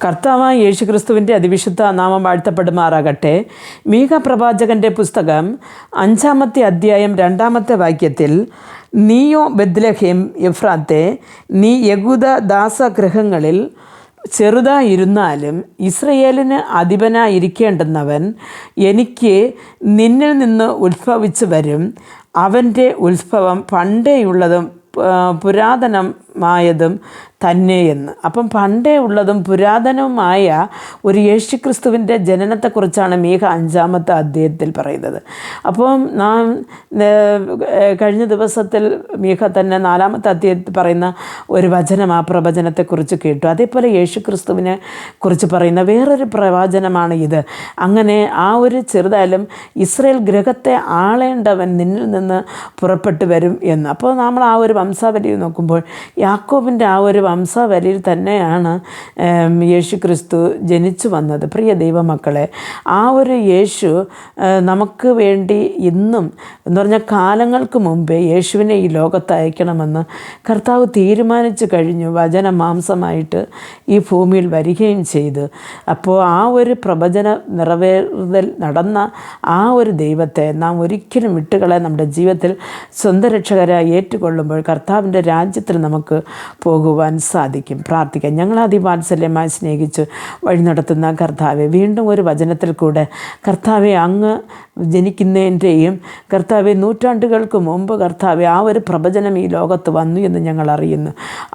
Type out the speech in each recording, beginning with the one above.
കർത്താവായ യേശുക്രിസ്തുവിൻ്റെ അതിവിശുദ്ധ നാമം വാഴ്ത്തപ്പെടുമാറാകട്ടെ. മീഖ പ്രവാചകൻ്റെ പുസ്തകം 5-ാമത്തെ അധ്യായം 2-ാമത്തെ വാക്യത്തിൽ, നീയോ ബെത്ലഹേം എഫ്രാത്തെ, നീ യഹൂദ ദാസഗൃഹങ്ങളിൽ ചെറുതായിരുന്നാലും ഇസ്രയേലിന് അധിപനായിരിക്കേണ്ടുന്നവൻ എനിക്ക് നിന്നിൽ നിന്ന് ഉത്ഭവിച്ചു വരും. അവൻ്റെ ഉത്ഭവം പണ്ടേയുള്ളതും പുരാതനമായതും തന്നെയെന്ന്. അപ്പം പണ്ടേ ഉള്ളതും പുരാതനവുമായ ഒരു യേശുക്രിസ്തുവിൻ്റെ ജനനത്തെക്കുറിച്ചാണ് മീഖ 5-ാമത്തെ അധ്യായത്തിൽ പറയുന്നത്. അപ്പം നാം കഴിഞ്ഞ ദിവസത്തിൽ മീഖ തന്നെ 4-ാമത്തെ അധ്യായത്തിൽ പറയുന്ന ഒരു വചനം, ആ പ്രവചനത്തെക്കുറിച്ച് കേട്ടു. അതേപോലെ യേശുക്രിസ്തുവിനെ കുറിച്ച് പറയുന്ന വേറൊരു പ്രവചനമാണ് ഇത്. അങ്ങനെ ആ ഒരു ചെറുതായാലും ഇസ്രായേൽ ഗൃഹത്തെ ആളേണ്ടവൻ നിന്നിൽ നിന്ന് പുറപ്പെട്ടു വരും എന്ന്. അപ്പോൾ നമ്മൾ ആ ഒരു വംശാവലി നോക്കുമ്പോൾ യാക്കോബിൻ്റെ ആ ഒരു വംശാവലിയിൽ തന്നെയാണ് യേശുക്രിസ്തു ജനിച്ചു വന്നത്. പ്രിയ ദൈവമക്കളെ, ആ ഒരു യേശു നമുക്ക് വേണ്ടി ഇന്നും എന്ന് പറഞ്ഞാൽ കാലങ്ങൾക്ക് മുമ്പേ യേശുവിനെ ഈ ലോകത്ത് അയക്കണമെന്ന് കർത്താവ് തീരുമാനിച്ചു കഴിഞ്ഞു. വചന മാംസമായിട്ട് ഈ ഭൂമിയിൽ വരികയും ചെയ്തു. അപ്പോൾ ആ ഒരു പ്രവചന നിറവേറുതൽ നടന്ന ആ ഒരു ദൈവത്തെ നാം ഒരിക്കലും വിട്ടുകളയാൻ നമ്മുടെ ജീവിതത്തിൽ സ്വന്തം രക്ഷകരായി ഏറ്റുകൊള്ളുമ്പോൾ കർത്താവിൻ്റെ രാജ്യത്തിൽ നമുക്ക് പോകുവാൻ സാധിക്കും. പ്രാർത്ഥിക്കാം. ഞങ്ങൾ അതിവാത്സല്യമായി സ്നേഹിച്ച് വഴി നടത്തുന്ന കർത്താവെ, വീണ്ടും ഒരു വചനത്തിൽ കൂടെ കർത്താവെ, അങ്ങ് ജനിക്കുന്നതിൻ്റെയും കർത്താവെ നൂറ്റാണ്ടുകൾക്ക് മുമ്പ് കർത്താവെ ആ ഒരു പ്രവചനം ഈ ലോകത്ത് വന്നു എന്ന് ഞങ്ങൾ അറിയുന്നു.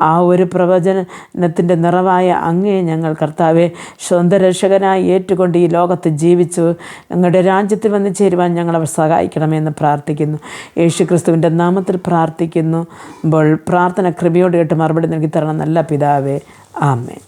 ആ ഒരു പ്രവചനത്തിൻ്റെ നിറവായ അങ്ങയെ ഞങ്ങൾ കർത്താവെ സ്വന്തം രക്ഷകനായി ഏറ്റുകൊണ്ട് ഈ ലോകത്ത് ജീവിച്ചു ഞങ്ങളുടെ രാജ്യത്തിൽ വന്നു ചേരുവാൻ ഞങ്ങളെ സഹായിക്കണമെന്ന് പ്രാർത്ഥിക്കുന്നു. യേശുക്രിസ്തുവിൻ്റെ നാമത്തിൽ പ്രാർത്ഥിക്കുന്നു. പ്രാർത്ഥന കൃപയോട് കേട്ട് മറുപടി നൽകി തരണം നല്ല പിതാവേ. ആമേൻ.